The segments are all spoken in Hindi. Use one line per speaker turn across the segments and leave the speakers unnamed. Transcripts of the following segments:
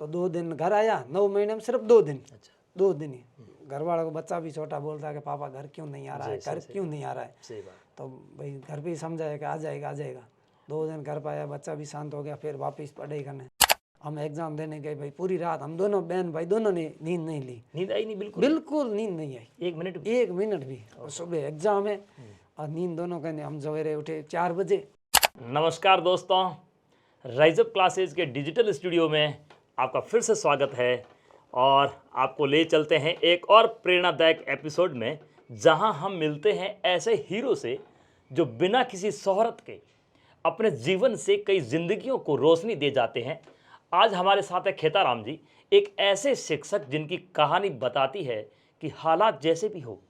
तो 2 दिन घर आया, 9 महीने में सिर्फ 2 दिन।
अच्छा।
2 दिन ही। घर वालों को बच्चा भी छोटा बोलता है कि पापा घर क्यों नहीं आ रहा है, घर क्यों नहीं आ रहा है।
सही बात।
तो भाई घर पे ही समझाया कि आ जाएगा आ जाएगा। 2 दिन घर पाया, बच्चा भी शांत हो गया, फिर वापस पढ़ाई करने हम एग्जाम देने गए। भाई पूरी रात हम दोनों बहन भाई दोनों ने नींद नहीं ली,
नींद आई नहीं? बिल्कुल
बिल्कुल नींद नहीं आई,
1 मिनट भी?
1 मिनट भी। और सुबह एग्जाम है और नींद दोनों का नहीं। हम सवेरे उठे 4 बजे।
नमस्कार दोस्तों, राइज अप क्लासेस के डिजिटल स्टूडियो में आपका फिर से स्वागत है और आपको ले चलते हैं एक और प्रेरणादायक एपिसोड में, जहां हम मिलते हैं ऐसे हीरो से जो बिना किसी शोहरत के अपने जीवन से कई जिंदगियों को रोशनी दे जाते हैं। आज हमारे साथ है खेताराम जी, एक ऐसे शिक्षक जिनकी कहानी बताती है कि हालात जैसे भी हो,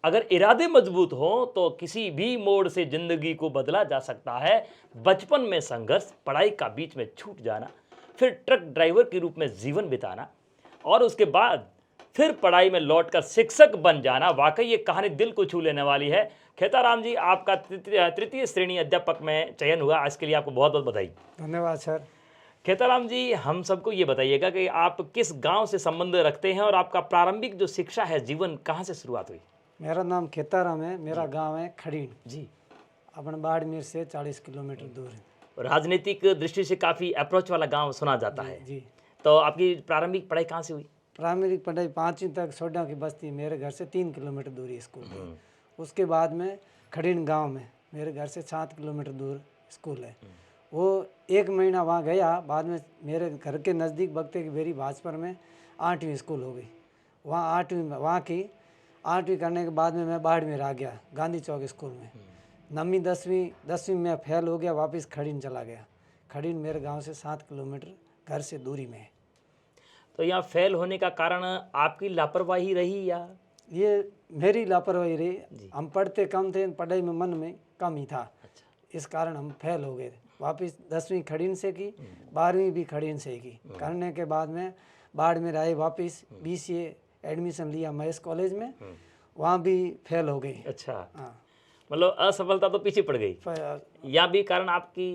अगर इरादे मजबूत हो तो किसी भी मोड़ से जिंदगी को बदला जा सकता है। बचपन में संघर्ष, पढ़ाई का बीच में छूट जाना, फिर ट्रक ड्राइवर के रूप में जीवन बिताना और उसके बाद फिर पढ़ाई में लौटकर शिक्षक बन जाना। वाकई ये कहानी दिल को छू लेने वाली है। खेताराम जी, आपका तृतीय श्रेणी अध्यापक में चयन हुआ, इसके लिए आपको बहुत बहुत बधाई।
धन्यवाद सर।
खेताराम जी, हम सबको ये बताइएगा कि आप किस गांव से संबंध रखते हैं और आपका प्रारंभिक जो शिक्षा है, जीवन कहाँ से शुरुआत हुई?
मेरा नाम खेताराम है, मेरा गांव है खड़ीन
जी।
अपन बाड़मेर से 40 किलोमीटर दूर है।
राजनीतिक दृष्टि से काफ़ी अप्रोच वाला गांव सुना जाता है।
जी।
तो आपकी प्रारंभिक पढ़ाई कहाँ से हुई?
प्राइमरी पढ़ाई 5वीं तक सोडा की बस्ती, मेरे घर से 3 किलोमीटर दूरी स्कूल है। उसके बाद में खड़ीन गांव में मेरे घर से 7 किलोमीटर दूर स्कूल है। वो 1 महीना वहाँ गया, बाद में मेरे घर के नज़दीक बगते की बेरी भाजपुर में 8वीं स्कूल हो गई। वहाँ 8वीं वहाँ की 8वीं करने के बाद में मैं बाड़मेर आ गया गांधी चौक स्कूल में। 9वीं 10वीं में फेल हो गया, वापस खड़ीन चला गया। खड़ीन मेरे गांव से 7 किलोमीटर घर से दूरी में है।
तो यहाँ फेल होने का कारण आपकी लापरवाही रही या?
ये मेरी लापरवाही रही। हम पढ़ते कम थे, पढ़ाई में मन में कम ही था।
अच्छा।
इस कारण हम फेल हो गए थे। वापस 10वीं खड़ीन से की, 12वीं भी खड़ीन से की। करने के बाद में बाड़मेर आए, वापस BCA एडमिशन लिया महेश कॉलेज में, वहाँ भी फेल हो गई।
अच्छा।
हाँ,
मतलब असफलता तो पीछे पड़ गई। या भी कारण आपकी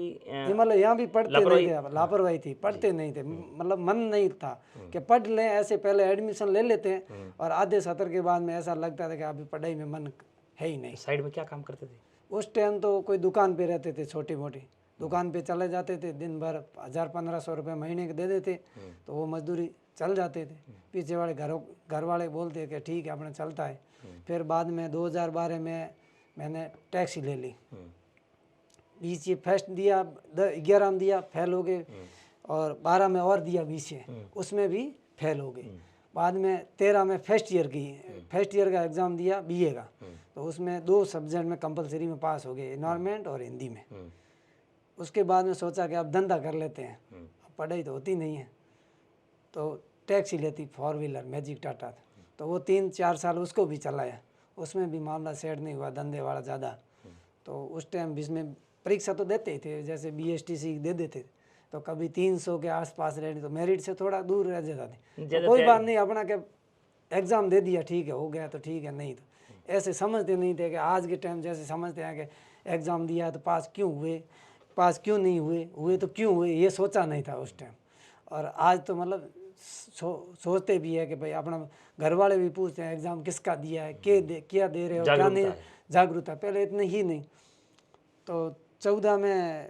मतलब यहाँ भी पढ़ते नहीं थे, लापरवाही थी, पढ़ते नहीं थे। मतलब मन नहीं था कि पढ़ लें, ऐसे पहले एडमिशन ले लेते हैं और आधे सत्र के बाद में ऐसा लगता था कि अभी पढ़ाई में मन है ही नहीं।
साइड में क्या काम करते थे?
उस टाइम तो कोई दुकान पे रहते थे, छोटी मोटी दुकान पे चले जाते थे। दिन भर 1000-1500 रुपये महीने के दे देते, तो वो मजदूरी चल जाते थे। पीछे वाले घर वाले बोलते कि ठीक है अपना चलता है। फिर बाद में 2012 में मैंने टैक्सी ले ली। BCA फर्स्ट दिया, 11 में दिया, फेल हो गए। और 12 में और दिया BCA, उसमें भी फेल हो गई। बाद में 13 में फर्स्ट ईयर का एग्ज़ाम दिया BA का, तो उसमें 2 सब्जेक्ट में कंपलसरी में पास हो गए, एनवायरनमेंट और हिंदी में। उसके बाद में सोचा कि अब धंधा कर लेते हैं, पढ़ाई तो होती नहीं है, तो टैक्सी लेती 4 व्हीलर मैजिक टाटा, तो वो 3-4 साल उसको भी चलाया। उसमें भी मामला सेट नहीं हुआ, धंधे वाला ज़्यादा। तो उस टाइम इसमें परीक्षा तो देते ही थे, जैसे BSTC दे देते थे, तो कभी 300 के आसपास रहने, तो मेरिट से थोड़ा दूर रह जाता थे। तो कोई बात नहीं, अपना क्या एग्ज़ाम दे दिया, ठीक है, हो गया तो ठीक है, नहीं तो ऐसे समझते नहीं थे कि आज के टाइम जैसे समझते हैं कि एग्ज़ाम दिया तो पास क्यों हुए, पास क्यों नहीं हुए तो क्यों हुए, ये सोचा नहीं था उस टाइम। और आज तो मतलब सोचते भी है कि भाई अपना घर वाले भी पूछते हैं एग्ज़ाम किसका दिया है, क्या दे रहे हो, क्या नहीं, जागरूकता। पहले इतने ही नहीं। तो 14 में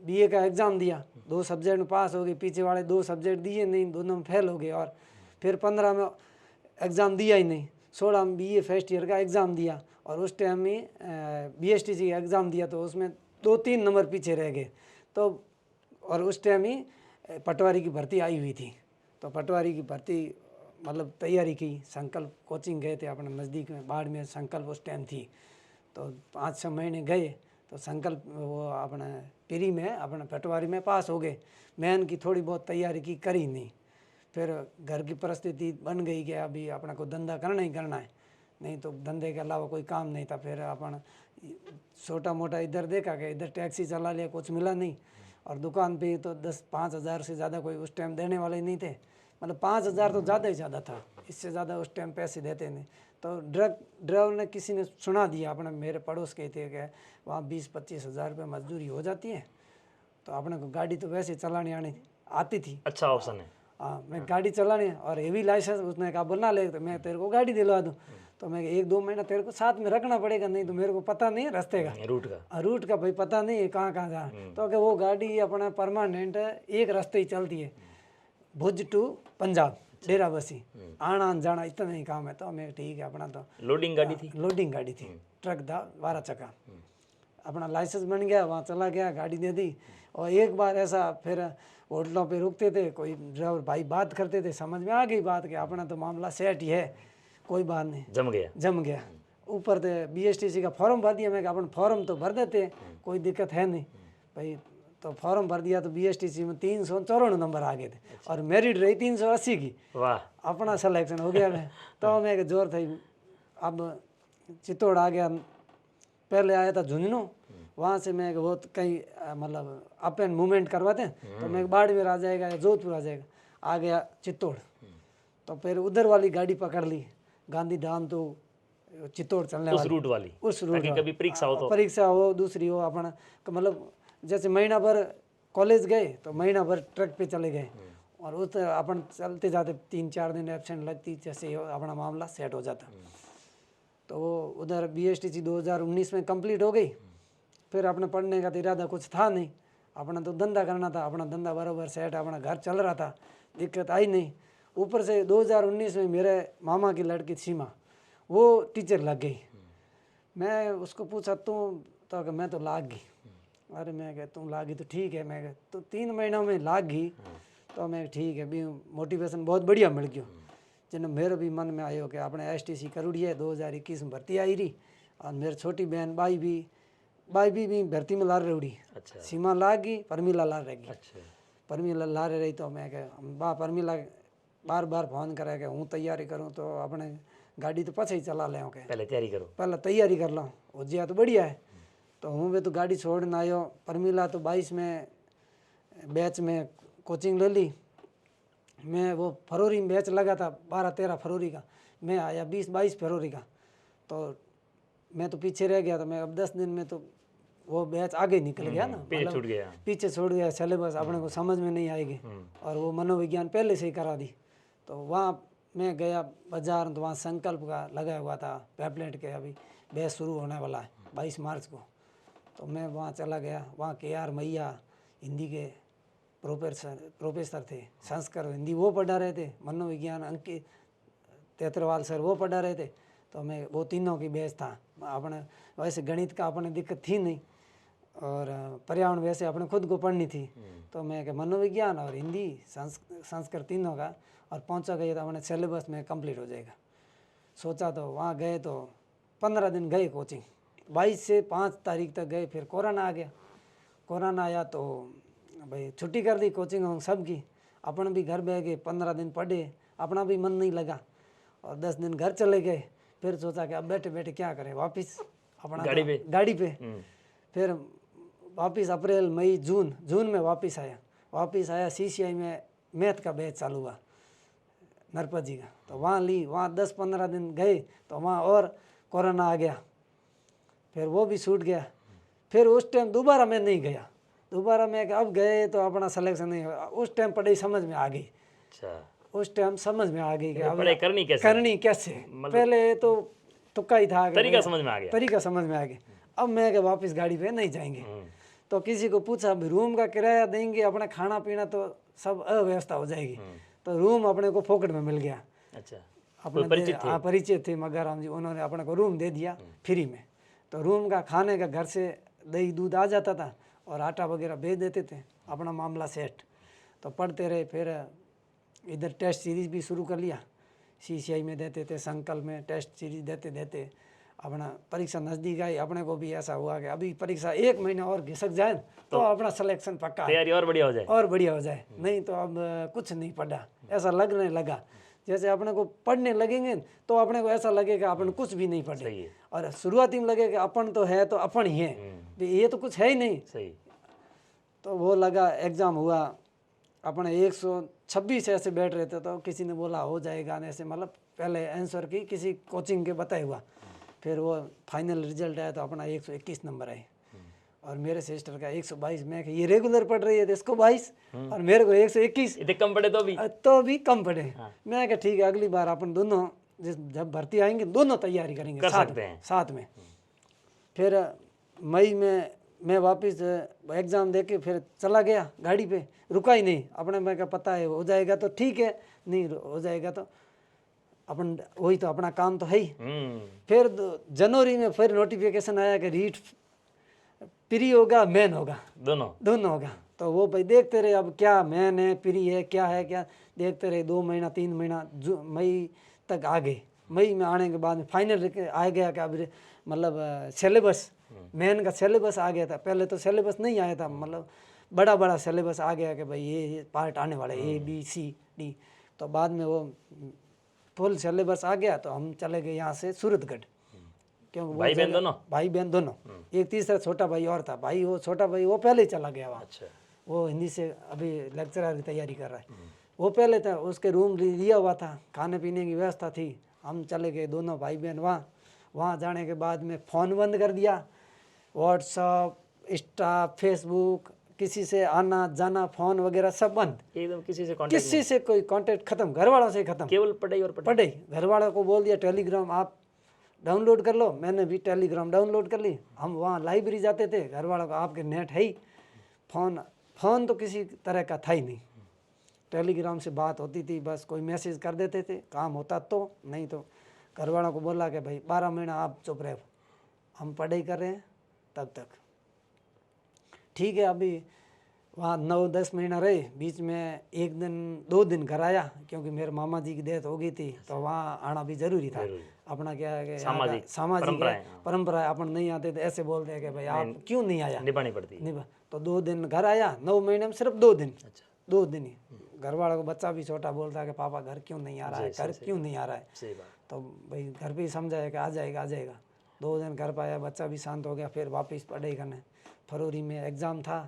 BA का एग्ज़ाम दिया, 2 सब्जेक्ट में पास हो गए। पीछे वाले 2 सब्जेक्ट दिए नहीं, दोनों में फेल हो गए। और फिर 15 में एग्ज़ाम दिया ही नहीं। 16 में BA फर्स्ट ईयर का एग्ज़ाम दिया और उस टाइम में BSTC का एग्ज़ाम दिया, तो उसमें 2-3 नंबर पीछे रह गए। तो और उस टाइम ही पटवारी की भर्ती आई हुई थी, तो पटवारी की भर्ती मतलब तैयारी की। संकल्प कोचिंग गए थे अपने नज़दीक में, बाड़मेर संकल्प उस टाइम थी। तो 5-6 महीने गए, तो संकल्प वो अपना प्री में अपना पटवारी में पास हो गए। मेन की थोड़ी बहुत तैयारी की, करी नहीं। फिर घर की परिस्थिति बन गई कि अभी अपना को धंधा करना ही करना है, नहीं तो धंधे के अलावा कोई काम नहीं था। फिर अपन छोटा मोटा इधर देखा कि इधर टैक्सी चला लिया, कुछ मिला नहीं। और दुकान पे तो 5,000 से ज़्यादा कोई उस टाइम देने वाले नहीं थे। मतलब 5,000 तो ज़्यादा ही ज़्यादा था, इससे ज़्यादा उस टाइम पैसे देते नहीं। तो ड्राइवर ने किसी ने सुना दिया, अपने मेरे पड़ोस के थे कि वहाँ 20-25 हज़ार रुपये मजदूरी हो जाती है, तो अपने को गाड़ी तो वैसे चलाने आनी आती थी।
अच्छा ऑप्शन है।
हाँ, मैं गाड़ी चलाने और हेवी लाइसेंस उसने कहा बना ले तो मैं तेरे को गाड़ी दिलवा दूँ। तो मैं 1-2 महीना तेरे को साथ में रखना पड़ेगा, नहीं तो मेरे को पता नहीं है रास्ते का,
रूट का।
रूट का भाई पता नहीं है कहाँ कहाँ जाना। तो कि वो गाड़ी अपना परमानेंट एक रास्ते ही चलती है, भुज टू पंजाब डेरा बसी, आना जाना इतना ही काम है। तो मैं ठीक है अपना तो
लोडिंग गाड़ी थी।
लोडिंग गाड़ी थी, ट्रक था 12 चक्का। अपना लाइसेंस बन गया, वहाँ चला गया, गाड़ी दे दी। और एक बार ऐसा फिर होटलों पे रुकते थे, कोई ड्राइवर भाई बात करते थे, समझ में आ गई बात कि अपना तो मामला सेट ही है, कोई बात नहीं, जम गया। ऊपर से BSTC का फॉर्म भर दिया। मैं कहा अपन फॉर्म तो भर देते, कोई दिक्कत है नहीं भाई। तो फॉर्म भर दिया तो BSTC में 394 नंबर आ गए थे। और मेरिट रही 380 की।
वाह।
अपना सिलेक्शन हो गया मैं। तो मैं जोर थी। अब चित्तौड़ आ गया, पहले आया था झुंझुनू, वहाँ से मैं बहुत कहीं मतलब अप एंड मूवमेंट करवाते हैं, तो मैं बाड़मेर आ जाएगा या जोधपुर आ जाएगा, आ गया चित्तौड़। तो फिर उधर वाली गाड़ी पकड़ ली, गांधी धाम तो चित्तौड़ चलने
उस
वाली,
रूट वाली,
उस रूट
ताकि कभी परीक्षा हो तो।
परीक्षा हो दूसरी हो अपना, मतलब जैसे महीना भर कॉलेज गए तो महीना भर ट्रक पे चले गए, और उस अपन चलते जाते 3-4 दिन एब्सेंट लगती, जैसे अपना मामला सेट हो जाता। तो उधर BSTC 2019 में कंप्लीट हो गई। फिर अपने पढ़ने का तो इरादा कुछ था नहीं, अपना तो धंधा करना था, अपना धंधा बराबर सेट, अपना घर चल रहा था, दिक्कत आई नहीं। ऊपर से 2019 में मेरे मामा की लड़की सीमा, वो टीचर लग गई। मैं उसको पूछा तो मैं तो लाग गई। अरे मैं कह तुम लागी तो ठीक है, मैं कह तो 3 महीनों में लाग गई। तो मैं ठीक है भी, मोटिवेशन बहुत बढ़िया मिल गयो। जिन्हें मेरे भी मन में आयो कि अपने STC करूड़ी है, 2021 में भर्ती आई रही। और मेरी छोटी बहन बाई भी भर्ती में ला रही।
अच्छा।
सीमा लाग गई, परमीला ला रहेगी।
अच्छा।
परमीला ला रही तो मैं कह बा परमीला बार बार फोन करे कि हूँ तैयारी करूँ, तो अपने गाड़ी तो पछे ही चला ले,
पहले तैयारी करो,
पहले तैयारी कर लो, हो जिया तो बढ़िया है। तो हूँ वे तो गाड़ी छोड़ने आयो। परमीला तो 22 में बैच में कोचिंग ले ली। मैं वो फरवरी में बैच लगा था, 12-13 फरवरी का, मैं आया 20-22 फरवरी का। तो मैं तो पीछे रह गया। तो मैं अब 10 दिन में तो वो बैच आगे निकल गया ना,
पीछे छूट गया।
पीछे छोड़ गया, सिलेबस अपने को समझ में नहीं आएगी। और वो मनोविज्ञान पहले से ही करा दी। तो वहाँ मैं गया बाजार, तो वहाँ संकल्प का लगा हुआ था पैम्पलेट के, अभी बैच शुरू होने वाला है 22 मार्च को। तो मैं वहाँ चला गया। वहाँ KR मैया हिंदी के प्रोफेसर थे, संस्कृत हिंदी वो पढ़ा रहे थे, मनोविज्ञान अंकित तेतरवाल सर वो पढ़ा रहे थे। तो मैं वो तीनों की बैच था। अपने वैसे गणित का अपने दिक्कत थी नहीं, और पर्यावरण वैसे अपने खुद को पढ़नी थी। तो मैं मनोविज्ञान और हिंदी संस्कृत तीनों का, और पहुँचा गया तो अपने सिलेबस में कंप्लीट हो जाएगा सोचा। तो वहाँ गए तो 15 दिन गए कोचिंग, 22 से 5 तारीख तक गए। फिर कोरोना आ गया। कोरोना आया तो भाई छुट्टी कर दी कोचिंग सब की। अपन भी घर बह गए, 15 दिन पढ़े, अपना भी मन नहीं लगा, और 10 दिन घर चले गए। फिर सोचा कि अब बैठे बैठे क्या करें, वापस अपना गाड़ी पे। फिर वापस अप्रैल मई जून में वापस आया। CCI में मैथ का बैच चालू हुआ नरपत जी का। तो वहाँ ली, वहाँ 10-15 दिन गए तो वहाँ और कोरोना आ गया, फिर वो भी छूट गया। फिर उस टाइम दोबारा मैं नहीं गया। दोबारा मैं अब गए तो अपना सिलेक्शन नहीं हुआ। उस टाइम पढ़ाई समझ में आ गई। उस टाइम समझ में आ गई कि अब करनी कैसे। पहले तो तुक्का ही था, तरीका समझ में आ गया। अब मैं वापस गाड़ी पे नहीं जाएंगे। तो किसी को पूछा रूम का किराया देंगे, अपना खाना पीना तो सब अव्यवस्था हो जाएगी। तो रूम अपने को फोकट में मिल गया।
अच्छा।
अपने परिचित थे मगाराम जी, उन्होंने अपने को रूम दे दिया फ्री में। तो रूम का खाने का घर से दही दूध आ जाता था, और आटा वगैरह भेज देते थे, अपना मामला सेट। तो पढ़ते रहे। फिर इधर टेस्ट सीरीज़ भी शुरू कर लिया। CCI में देते थे, संकल्प में टेस्ट सीरीज देते अपना परीक्षा नज़दीक आई। अपने को भी ऐसा हुआ कि अभी परीक्षा 1 महीना और घिसक जाए तो अपना सिलेक्शन पक्का,
तैयारी और बढ़िया हो जाए।
नहीं तो अब कुछ नहीं पढ़ा, ऐसा लगने लगा। जैसे अपने को पढ़ने लगेंगे तो अपने को ऐसा लगेगा अपन कुछ भी नहीं पढ़े, और शुरुआती में लगेगा अपन तो है तो अपन ही है, ये तो कुछ है ही नहीं। तो वो लगा, एग्ज़ाम हुआ, अपने 126 ऐसे बैठ रहे थे। तो किसी ने बोला हो जाएगा ऐसे, मतलब पहले आंसर की किसी कोचिंग के बताए हुआ। फिर वो फाइनल रिजल्ट आया तो अपना 121 नंबर आए। और मेरे सिस्टर का 122। मैं ये रेगुलर पढ़ रही है तो इसको 22 और मेरे को 121,
इतने कम पड़े तो भी
तो भी कम पढ़े। मैं कहा ठीक है, अगली बार अपन दोनों जब भर्ती आएंगे दोनों तैयारी करेंगे
कर
साथ
सकते हैं।
साथ में। फिर मई में मैं वापस एग्ज़ाम दे के फिर चला गया, गाड़ी पे रुका ही नहीं। अपने मैं क्या पता है हो जाएगा तो ठीक है, नहीं हो जाएगा तो अपन वही तो अपना काम तो है ही। फिर जनवरी में फिर नोटिफिकेशन आया कि रीट प्री होगा मेन होगा, दोनों होगा। तो वो भाई देखते रहे अब क्या मेन है प्री है क्या है, क्या देखते रहे। 2 महीना 3 महीना मई तक आ गए। मई में आने के बाद में फाइनल आ गया कि अब मतलब सिलेबस मेन का सिलेबस आ गया था। पहले तो सिलेबस नहीं आया था, मतलब बड़ा बड़ा सिलेबस आ गया कि भाई ये पार्ट आने वाला है ABCD। तो बाद में वो फुल सिलेबस आ गया तो हम चले गए यहाँ से सूरतगढ़, क्योंकि
भाई बहन दोनों
एक तीसरा छोटा भाई और था। भाई वो छोटा भाई वो पहले ही चला गया वहाँ।
अच्छा।
वो हिंदी से अभी लेक्चरर की तैयारी कर रहा है। वो पहले था, उसके रूम लिया हुआ था, खाने पीने की व्यवस्था थी। हम चले गए दोनों भाई बहन वहाँ जाने के बाद में फ़ोन बंद कर दिया, व्हाट्सअप, इंस्टा, फेसबुक, किसी से आना जाना फ़ोन वगैरह सब बंद
एकदम।
किसी से कोई कांटेक्ट खत्म, घर वालों से खत्म,
केवल पढ़ाई और
पढ़ाई। घर वालों को बोल दिया टेलीग्राम आप डाउनलोड कर लो, मैंने भी टेलीग्राम डाउनलोड कर ली। हम वहाँ लाइब्रेरी जाते थे, घर वालों को आपके नेट है ही, फ़ोन तो किसी तरह का था ही नहीं। टेलीग्राम से बात होती थी, बस कोई मैसेज कर देते थे, काम होता तो, नहीं तो घर वालों को बोला कि भाई 12 महीना आप चुप रहे, हम पढ़ाई कर रहे हैं तब तक ठीक है। अभी वहाँ 9-10 महीना रहे, बीच में 1 दिन 2 दिन घर आया, क्योंकि मेरे मामा जी की डेथ हो गई थी तो वहाँ आना भी जरूरी था। अपना क्या है कि सामाजिक परंपरा है, अपन नहीं आते तो ऐसे बोलते हैं कि भाई आप क्यों नहीं आया,
निभानी पड़ती है।
तो 2 दिन घर आया, 9 महीने में सिर्फ 2 दिन। 2 दिन ही। घर वालों को बच्चा भी छोटा बोलता है कि पापा घर क्यों नहीं आ रहा है, घर क्यों नहीं आ रहा है।
सही बात।
तो भाई घर पे ही समझाया कि आ जाएगा 2 दिन घर पाया, बच्चा भी शांत हो गया। फिर वापस पढ़ाई करने। फरवरी में एग्ज़ाम था,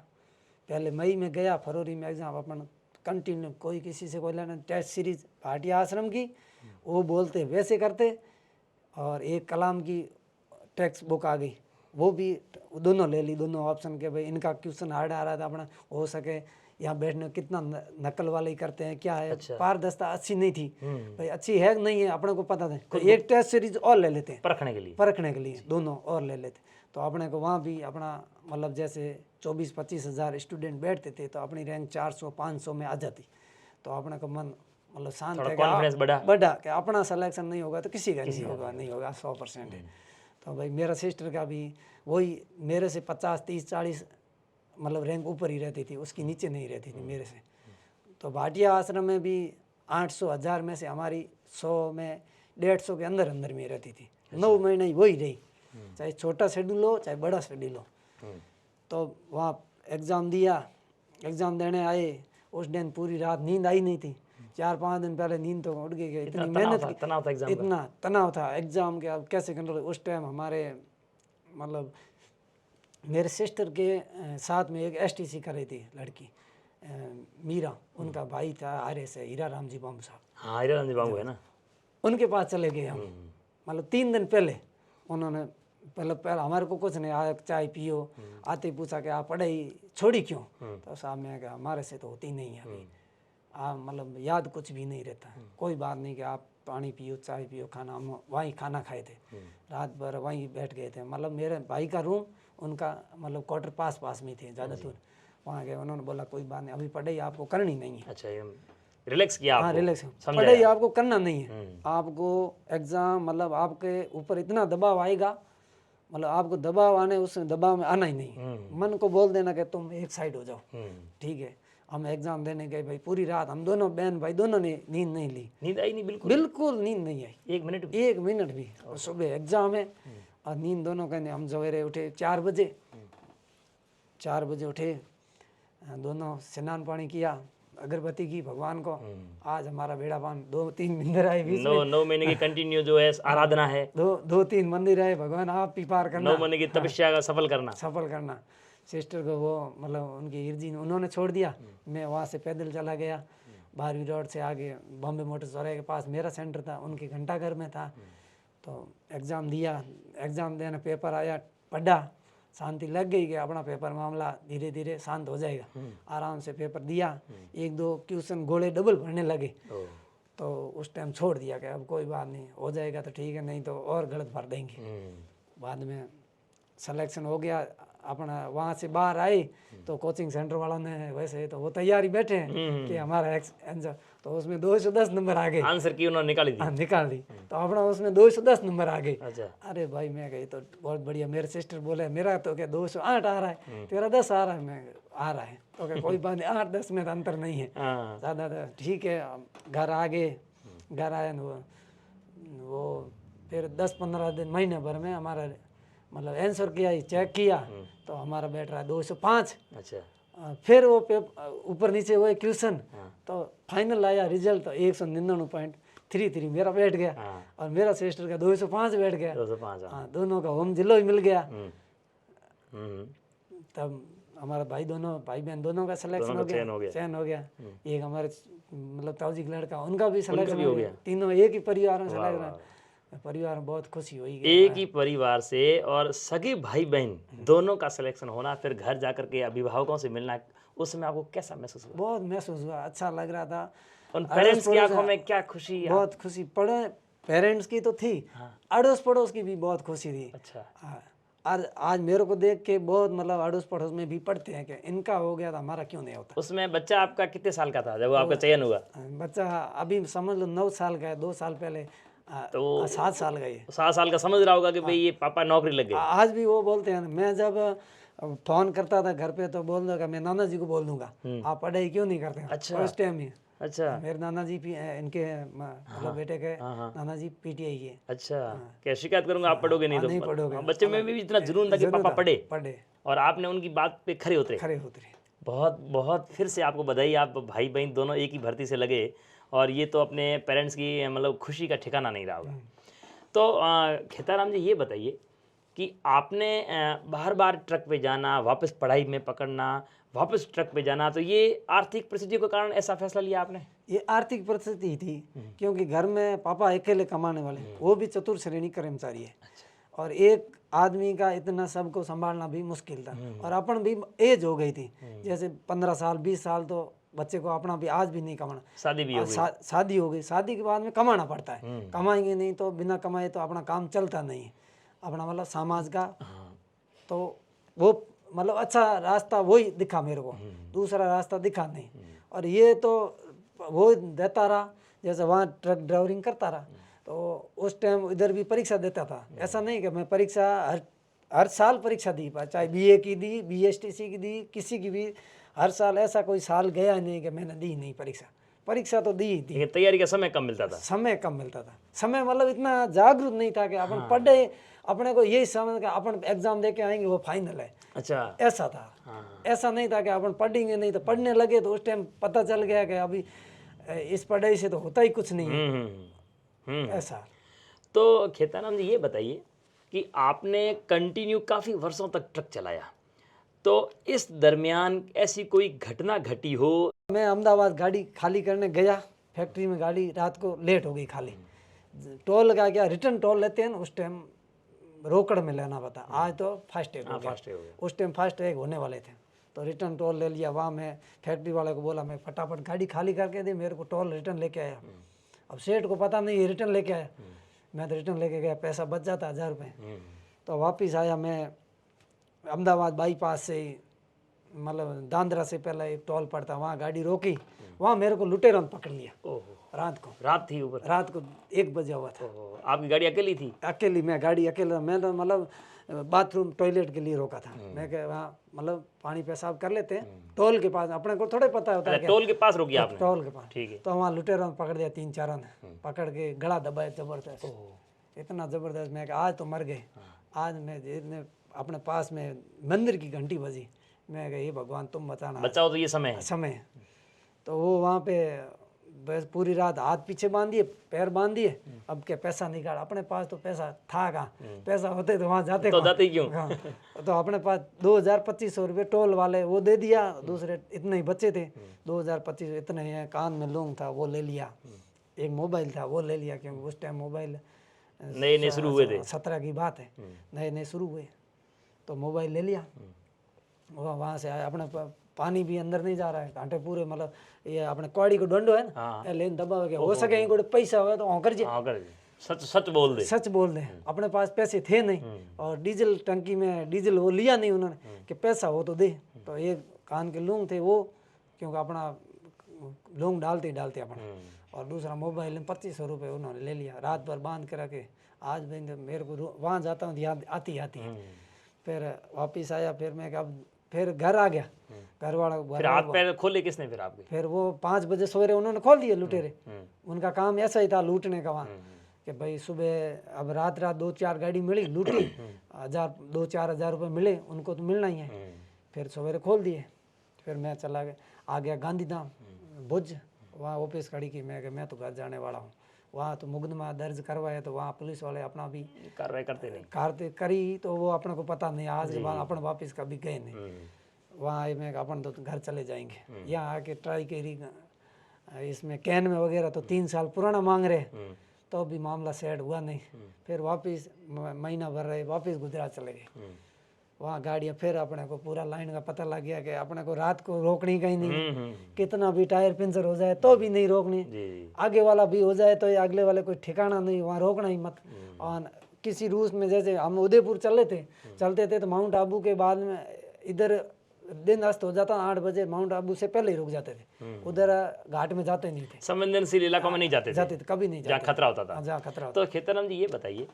पहले मई में गया, फरवरी में एग्ज़ाम। अपन कंटिन्यू कोई किसी से कोई लेना, टेस्ट सीरीज भाटिया आश्रम की वो बोलते वैसे करते, और एक कलाम की टेक्स्ट बुक आ गई, वो भी दोनों ले ली, दोनों ऑप्शन के। भाई इनका क्वेश्चन हार्ड आ रहा था, अपना हो सके यहाँ बैठने कितना नकल वाले ही करते हैं क्या है।
अच्छा।
पारदर्शिता अच्छी नहीं थी भाई, अच्छी है नहीं है अपने को पता था। तो एक टेस्ट सीरीज और ले लेते हैं परखने के लिए दोनों और ले लेते। तो अपने को वहाँ भी अपना मतलब जैसे 24-25 हज़ार स्टूडेंट बैठते थे, तो अपनी रैंक 400-500 में आ जाती। तो अपने को मन मतलब शांत है,
कॉन्फिडेंस
बढ़ा कि अपना सिलेक्शन नहीं होगा तो किसी का नहीं होगा 100% है। तो भाई मेरा सिस्टर का भी वही, मेरे से 50, 30, 40 मतलब रैंक ऊपर ही रहती थी, उसकी नीचे नहीं रहती थी मेरे से। तो भाटिया आश्रम में भी 800-1000 में से हमारी 100 में 150 के अंदर में रहती थी। 9 महीने ही वही रही, चाहे छोटा शेड्यूल हो चाहे बड़ा शेड्यूल हो। तो वहाँ एग्ज़ाम दिया, एग्ज़ाम देने आए, उस दिन पूरी रात नींद आई नहीं थी। 4-5 दिन पहले नींद तो उड़ गई, इतनी मेहनत की, इतना तनाव था एग्ज़ाम के। अब कैसे कंट्रोल। उस टाइम हमारे मतलब मेरे सिस्टर के साथ में एक STC कर रही थी लड़की, मीरा, उनका भाई था आर्य से, हीरा राम जी बाबू साहब।
हाँ, हीरा राम जी बाबू है ना,
उनके पास चले गए हम। मतलब 3 दिन पहले उन्होंने पहले हमारे को कुछ नहीं आया, चाय पियो, आते पूछा कि आप पढ़ाई छोड़ी क्यों। तो साहब ने कहा हमारे से तो होती नहीं है अभी, मतलब याद कुछ भी नहीं रहता। कोई बात नहीं कि आप पानी पियो, चाय पियो, खाना। हम वहीं खाना खाए थे, रात भर वहीं बैठ गए थे। मतलब मेरे भाई का रूम उनका मतलब क्वार्टर पास में थे, ज़्यादा दूर। वहाँ गए, उन्होंने बोला कोई बात नहीं, अभी पढ़ाई आपको करनी नहीं है।
अच्छा, रिलैक्स किया आपको?
हाँ, रिलैक्स। पढ़ाई आपको करना नहीं है, आपको एग्ज़ाम मतलब आपके ऊपर इतना दबाव आएगा, मतलब आपको दबाव आने, उस दबाव में आना ही नहीं। मन को बोल देना कि तुम एक साइड हो जाओ, ठीक है। हम एग्ज़ाम देने गए भाई, पूरी रात हम दोनों बहन भाई दोनों ने नींद नहीं ली।
नींद आई नहीं?
बिल्कुल नींद नहीं आई,
1 मिनट
भी। सुबह एग्ज़ाम है और नींद दोनों कहने। हम सवेरे उठे 4 बजे, 4 बजे उठे, दोनों स्नान पानी किया, अगरबत्ती की भगवान को। आज हमारा बेड़ा पान 2-3 मंदिर आए बीच में।
9 महीने की कंटिन्यू जो है आराधना है,
2-3 मंदिर आए, भगवान आप भी पार करना,
9 महीने की तपस्या का सफल करना। सिस्टर को वो मतलब उनकी ईर्जी उन्होंने छोड़ दिया। मैं वहाँ से पैदल चला गया, 12वीं रोड से आगे बॉम्बे मोटर चौराहे के पास मेरा सेंटर था, उनके घंटाघर में था। तो एग्ज़ाम दिया, एग्ज़ाम देने पेपर आया, पढ़ा,
शांति लग गई कि अपना पेपर मामला धीरे धीरे शांत हो जाएगा। आराम से पेपर दिया, एक दो क्वेश्चन गोले डबल भरने लगे, तो उस टाइम छोड़ दिया कि अब कोई बात नहीं, हो जाएगा तो ठीक है, नहीं तो और गलत भर देंगे। बाद में सिलेक्शन हो गया, अपना वहाँ से बाहर आए तो कोचिंग सेंटर वालों ने वैसे तो वो तैयारी बैठे हैं कि हमारा आंसर, तो उसमें 210 नंबर आ गए।
आंसर की उन्होंने निकाली थी?
हाँ, निकाल दी, तो अपना उसमें 210 नंबर आ गए।
अच्छा।
अरे भाई मैं गई तो बहुत बढ़िया। मेरे सिस्टर बोले मेरा तो क्या 208 आ रहा है, तेरा 10 आ रहा है। मैं आ रहा है तो क्या कोई बात नहीं, 8-10 में तो अंतर नहीं है ज़्यादा, तो ठीक है। घर आ गए, घर आए वो फिर 10-15 दिन महीने भर में हमारा मतलब आंसर किया, चेक किया तो हमारा बैठ रहा है 205।
अच्छा।
फिर वो ऊपर नीचे हुए क्वेश्चन, तो फाइनल आया रिजल्ट तो 199.33 मेरा बैठ गया और मेरा सिस्टर का 205 बैठ गया।
205।
हाँ, दोनों का होम जिलो ही मिल गया। तब हमारा भाई बहन दोनों का सिलेक्शन हो गया, चयन हो गया। एक हमारे मतलब ताऊजी का लड़का, उनका भी सिलेक्शन हो गया। तीनों एक ही परिवार में सिलेक्शन, परिवार में बहुत खुशी हुई।
एक ही परिवार से और सगे भाई बहन दोनों का सिलेक्शन होना, फिर घर जाकर के अभिभावकों से मिलना, उस समय आपको कैसा महसूस हुआ?
बहुत महसूस हुआ, अच्छा लग रहा था।
उन पेरेंट्स की आंखों में क्या खुशी?
बहुत खुशी, पढ़े पेरेंट्स की तो थी, अड़ोस पड़ोस की भी बहुत खुशी थी।
अच्छा।
आज मेरे को देख के बहुत मतलब अड़ोस पड़ोस में भी पढ़ते हैं कि इनका हो गया था, हमारा क्यों नहीं होता।
उसमें बच्चा आपका कितने साल का था जब आपका चयन हुआ?
बच्चा अभी समझ लो 9 साल का है, 2 साल पहले तो 7 साल का है।
7 साल का समझ रहा होगा कि भाई ये पापा नौकरी लग गए।
आज भी वो बोलते हैं, मैं जब फोन करता था घर पे तो बोल दूंगा, मैं नाना जी को बोल दूंगा आप पढ़ाई क्यों नहीं करते।
अच्छा।
फर्स्ट टाइम ही।
अच्छा।
मेरे नाना जी इनके मतलब बेटे के नाना जी पीटीआई के।
अच्छा। क्या शिकायत करूंगा आप पढ़ोगे नहीं तो?
नहीं पढ़ोगे।
बच्चे में भी इतना जुनून था कि पापा पढ़े, और आपने उनकी बात पे खरे उतरे। बहुत बहुत फिर से आपको बधाई, आप भाई बहन दोनों एक ही भर्ती से लगे, और ये तो अपने पेरेंट्स की मतलब खुशी का ठिकाना नहीं रहा होगा। तो खेताराम जी ये बताइए कि आपने बार बार ट्रक पे जाना, वापस पढ़ाई में पकड़ना, वापस ट्रक पे जाना, तो ये आर्थिक परिस्थितियों के कारण ऐसा फैसला लिया आपने?
ये आर्थिक परिस्थिति ही थी, क्योंकि घर में पापा अकेले कमाने वाले, वो भी चतुर्थ श्रेणी कर्मचारी है। और एक आदमी का इतना सबको संभालना भी मुश्किल था, और अपन भी एज हो गई थी, जैसे 15 साल 20 साल तो बच्चे को अपना भी आज भी नहीं कमाना।
शादी भी हो गई।
शादी हो गई, शादी के बाद में कमाना पड़ता है। कमाएंगे नहीं तो बिना कमाए तो अपना काम चलता नहीं है, अपना मतलब समाज का। तो वो मतलब अच्छा रास्ता वही दिखा मेरे को, दूसरा रास्ता दिखा नहीं। और ये तो वो देता रहा, जैसे वहाँ ट्रक ड्राइवरिंग करता रहा, तो उस टाइम इधर भी परीक्षा देता था। ऐसा नहीं कि मैं परीक्षा हर साल परीक्षा दी, चाहे बीए की दी, बीएसटीसी की दी, किसी की भी हर साल, ऐसा कोई साल गया नहीं कि मैंने दी नहीं परीक्षा तो दी थी।
तैयारी का समय कम मिलता था। समय
मतलब इतना जागरूक नहीं था कि अपन पढ़े, अपने को यही समझ के अपन एग्जाम दे के आएंगे वो फाइनल है।
अच्छा।
ऐसा था। ऐसा नहीं था कि अपन पढ़ेंगे नहीं तो पढ़ने लगे, तो उस टाइम पता चल गया कि अभी इस पढ़ाई से तो होता ही कुछ नहीं है। ऐसा।
तो खेताराम जी ये बताइए कि आपने कंटिन्यू काफ़ी वर्षों तक ट्रक चलाया, तो इस दरमियान ऐसी कोई घटना घटी हो?
मैं अहमदाबाद गाड़ी खाली करने गया, फैक्ट्री में गाड़ी रात को लेट हो गई खाली। टोल का क्या, रिटर्न टोल लेते हैं ना, उस टाइम रोकड़ में लेना पड़ता, आज तो फास्टैग हो गया। उस टाइम फास्टैग होने वाले थे, तो रिटर्न टोल ले लिया। वहाँ मैं फैक्ट्री वाले को बोला मैं फटाफट गाड़ी खाली करके दे, मेरे को टोल रिटर्न लेके आया। अब सेठ को पता नहीं ये रिटर्न लेके आया, मैं तो रिटर्न लेके गया, पैसा बच जाता 1000 रुपये। तो वापस आया मैं, अहमदाबाद बाईपास से मतलब दादरा से पहले एक टोल पड़ता, वहाँ गाड़ी रोकी, वहाँ मेरे को लुटेरों ने पकड़ लिया। रात थी ऊपर, रात को 1 बजे हुआ था।
आपकी गाड़ी अकेली थी? अकेली,
मैं गाड़ी अकेला, मैं तो मतलब बाथरूम टॉयलेट के लिए रोका था। मैं क्या वहाँ मतलब पानी पेशाब कर लेते हैं टोल के पास, अपने को थोड़े पता होता है।
टोल के पास रोकी आपने?
टोल के पास,
ठीक है।
तो वहाँ लुटेरों ने पकड़ दिया, 3-4 ने पकड़ के गला दबाया जबरदस्त, इतना जबरदस्त। मैं आज तो मर गए। आज मैं अपने पास में मंदिर की घंटी बजी, मैं कहा ये भगवान तुम बचाना,
बचाओ, तो ये समय
तो वो वहाँ पे बस पूरी रात हाथ पीछे बांध दिए, पैर बांध दिए। अब क्या पैसा निकाल, अपने पास तो पैसा था कहाँ, पैसा होते तो वहाँ जाते
क्यों?
तो अपने पास 2000-2500 रुपये टोल वाले वो दे दिया, दूसरे इतने ही बचे थे, 2000-2500 इतने हैं। कान में लौंग था वो ले लिया, एक मोबाइल था वो ले लिया, क्योंकि उस टाइम मोबाइल
नए शुरू हुए थे,
17 की बात है, नए शुरू हुए। तो मोबाइल ले लिया, वहाँ से आया, अपने पानी भी अंदर नहीं जा रहा है, घंटे पूरे मतलब ये अपने कौड़ी को डंडो है ना,
हाँ।
लेन दबा के हो सके इनको पैसा हो तो औंकर जे
हाँ कर सच सच बोल दे।
सच बोल दे। अपने पास पैसे थे नहीं, और डीजल टंकी में डीजल वो लिया नहीं उन्होंने कि पैसा हो तो दे। तो एक कान के लूंग थे वो, क्योंकि अपना लूंग डालते ही डालते अपना, और दूसरा मोबाइल में 2500 रुपये उन्होंने ले लिया, रात भर बांध के रखे। आज भी मेरे को वहाँ जाता हूँ याद आती आती है। फिर वापिस आया, फिर मैं अब फिर घर आ गया, घर वाला
फिर हाथ पैर खोले किसने फिर आपके?
फिर वो 5 बजे सवेरे उन्होंने खोल दिए लुटेरे। उनका काम ऐसा ही था लूटने का वहाँ, कि भाई सुबह अब रात 2-4 गाड़ी मिली लूटी, 2-4 हज़ार रुपये मिले, उनको तो मिलना ही है। फिर सवेरे खोल दिए, फिर मैं चला गया, आ गया गांधीधाम भुज, वहाँ ऑफिस खड़ी की। मैं तो घर जाने वाला हूँ। वहाँ तो मुकदमा दर्ज करवाया, तो वहाँ पुलिस वाले अपना भी
कार्रवाई करते नहीं,
करते करी, तो वो अपने को पता नहीं, आज के बाद अपन वापिस कभी गए नहीं। वहाँ आए, मैं अपन तो घर चले जाएंगे। यहाँ आके ट्राई करी, इसमें कैन में वगैरह तो 3 साल पुराना मांग रहे, तो भी मामला सेट हुआ नहीं। फिर वापस महीना भर रहे, वापस गुजरात चले गए। वहाँ गाड़ियाँ फिर अपने को पूरा लाइन का पता लग गया कि अपने को रात को रोकनी कहीं नहीं, कितना भी टायर पंचर हो जाए तो भी नहीं रोकनी, आगे वाला भी हो जाए तो अगले वाले कोई ठिकाना नहीं, वहाँ रोकना ही मत। और किसी रूस में जैसे हम उदयपुर चलते थे तो माउंट आबू के बाद में इधर दिन अस्त हो जाता, 8 बजे माउंट आबू से पहले ही रुक जाते थे, उधर घाट में जाते नहीं थे,
संवेदनशील इलाकों में नहीं जाते
थे कभी नहीं
जहाँ
जाते,
खतरा होता था।
जहाँ खतरा होता।
तो खेताराम जी ये बताइए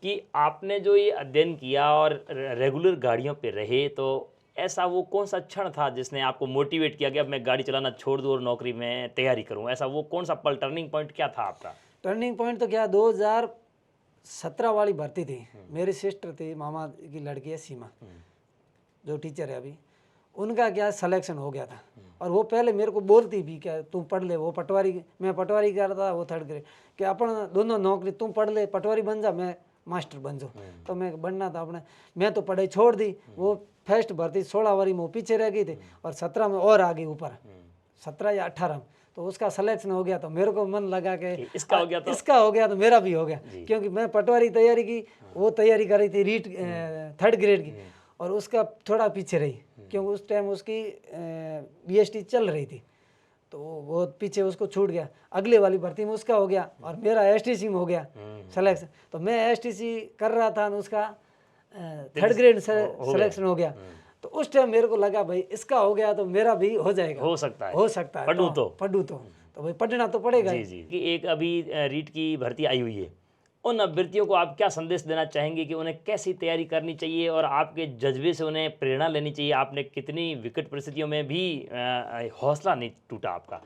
कि आपने जो ये अध्ययन किया और रेगुलर गाड़ियों पे रहे, तो ऐसा वो कौन सा क्षण था जिसने आपको मोटिवेट किया कि अब मैं गाड़ी चलाना छोड़ दूँ और नौकरी में तैयारी करूँ? ऐसा वो कौन सा पल, टर्निंग पॉइंट क्या था आपका?
टर्निंग पॉइंट तो क्या, 2017 वाली भर्ती थी। मेरी सिस्टर थी, मामा की लड़की है सीमा, जो टीचर है अभी, उनका क्या सिलेक्शन हो गया था। और वो पहले मेरे को बोलती भी क्या तुम पढ़ ले, वो पटवारी, मैं पटवारी कर रहा था, वो 3rd ग्रेड, कि अपन दोनों नौकरी, तुम पढ़ ले पटवारी बन जा, मैं मास्टर बन जाऊँ। तो मैं बनना था अपने, मैं तो पढ़ाई छोड़ दी। वो फर्स्ट भर्ती 16 वारी में पीछे रह गई थी, और 17 में और आ गई ऊपर, 17 या 18 में, तो उसका सिलेक्शन हो गया। तो मेरे को मन लगा कि
इसका हो गया
तो मेरा भी हो गया, क्योंकि मैं पटवारी तैयारी की, वो तैयारी कर रही थी रीट 3rd ग्रेड की, और उसका थोड़ा पीछे रही, क्योंकि उस टाइम उसकी BST चल रही थी, तो वो पीछे उसको छूट गया। अगले वाली भर्ती में उसका हो गया, और मेरा STC में हो गया सिलेक्शन। तो मैं STC कर रहा था, उसका 3rd ग्रेड सिलेक्शन हो गया। तो उस टाइम मेरे को लगा भाई इसका हो गया तो मेरा भी हो जाएगा,
हो सकता है पढ़ूं
तो भाई पढ़ना तो पड़ेगा
जी। कि एक अभी रीट की भर्ती आई हुई है, उन अभ्यर्थियों को आप क्या संदेश देना चाहेंगे कि उन्हें कैसी तैयारी करनी चाहिए, और आपके जज्बे से उन्हें प्रेरणा लेनी चाहिए? आपने कितनी विकट परिस्थितियों में भी हौसला नहीं टूटा आपका,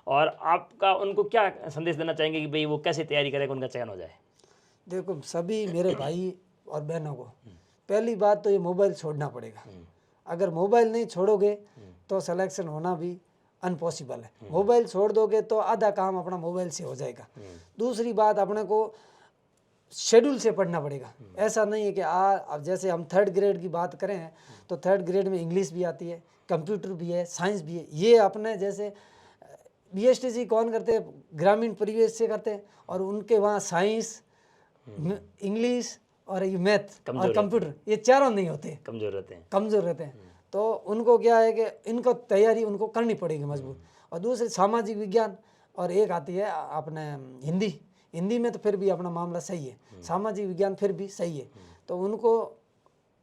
और आपका उनको क्या संदेश देना चाहेंगे कि भाई वो कैसे तैयारी करें कि उनका चयन हो जाए?
देखो, सभी मेरे भाई और बहनों को पहली बात तो ये मोबाइल छोड़ना पड़ेगा। अगर मोबाइल नहीं छोड़ोगे तो सिलेक्शन होना भी अनपॉसिबल है। मोबाइल छोड़ दोगे तो आधा काम अपना मोबाइल से हो जाएगा। दूसरी बात, अपने को शेड्यूल से पढ़ना पड़ेगा। ऐसा नहीं है कि अब जैसे हम 3rd ग्रेड की बात करें तो 3rd ग्रेड में इंग्लिश भी आती है, कंप्यूटर भी है, साइंस भी है। ये अपने जैसे BSTC कौन करते हैं, ग्रामीण परिवेश से करते हैं, और उनके वहाँ साइंस, इंग्लिश और ये मैथ और कंप्यूटर, ये चारों नहीं होते, कमज़ोर रहते हैं। तो उनको क्या है कि इनको तैयारी उनको करनी पड़ेगी मजबूत। और दूसरे सामाजिक विज्ञान, और एक आती है अपने हिंदी में तो फिर भी अपना मामला सही है, सामाजिक विज्ञान फिर भी सही है। तो उनको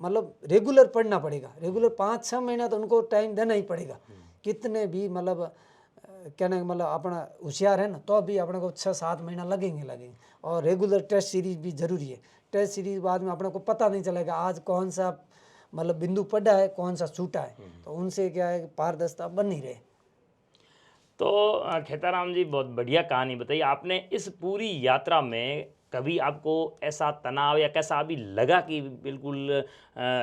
मतलब रेगुलर पढ़ना पड़ेगा, रेगुलर 5-6 महीना तो उनको टाइम देना ही पड़ेगा। कितने भी मतलब कहने का मतलब अपना होशियार है ना, तो भी अपने को 6-7 महीना लगेंगे। और रेगुलर टेस्ट सीरीज भी ज़रूरी है। टेस्ट सीरीज बाद में अपने को पता नहीं चलेगा आज कौन सा मतलब बिंदु पड़ा है, कौन सा छूटा है, तो उनसे क्या है पारदर्शिता बन नहीं रहे।
तो खेताराम जी, बहुत बढ़िया कहानी बताई आपने। इस पूरी यात्रा में कभी आपको ऐसा तनाव या कैसा अभी लगा कि बिल्कुल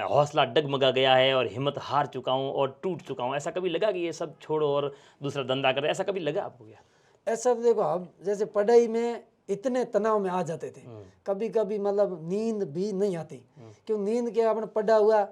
हौसला डगमगा गया है और हिम्मत हार चुका हूँ और टूट चुका हूँ, ऐसा कभी लगा कि ये सब छोड़ो और दूसरा धंधा करें, ऐसा कभी लगा आपको? क्या
ऐसा देखो, अब जैसे पढ़ाई में इतने तनाव में आ जाते थे, कभी कभी मतलब नींद भी नहीं आती। क्यों नींद के अपने पढ़ा हुआ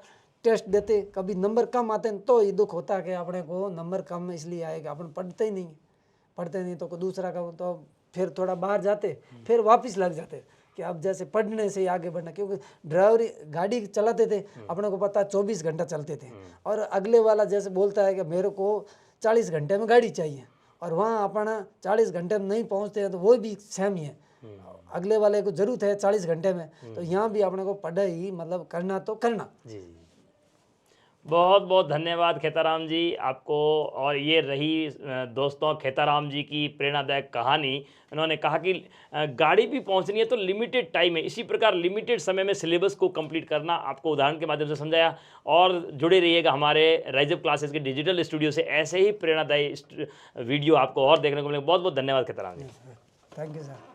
टेस्ट देते, कभी नंबर कम आते हैं तो ये दुख होता है कि अपने को नंबर कम इसलिए आएगा, अपन पढ़ते नहीं तो दूसरा का तो फिर थोड़ा बाहर जाते, फिर वापस लग जाते। कि अब जैसे पढ़ने से ही आगे बढ़ना, क्योंकि ड्राइवरी गाड़ी चलाते थे अपने को पता 24 घंटा चलते थे, और अगले वाला जैसे बोलता है कि मेरे को 40 घंटे में गाड़ी चाहिए, और वहाँ अपना 40 घंटे में नहीं पहुँचते हैं तो वो भी सेम ही है। अगले वाले को जरूरत है 40 घंटे में, तो यहाँ भी अपने को पढ़ाई मतलब करना तो करना।
जी जी, बहुत बहुत धन्यवाद खेताराम जी आपको। और ये रही दोस्तों खेताराम जी की प्रेरणादायक कहानी। उन्होंने कहा कि गाड़ी भी पहुंचनी है तो लिमिटेड टाइम है, इसी प्रकार लिमिटेड समय में सिलेबस को कंप्लीट करना, आपको उदाहरण के माध्यम से समझाया। और जुड़े रहिएगा हमारे राइज अप क्लासेस के डिजिटल स्टूडियो से, ऐसे ही प्रेरणादायी वीडियो आपको और देखने को मिलेंगे। बहुत बहुत धन्यवाद Khetaram ji.
Thank you sir.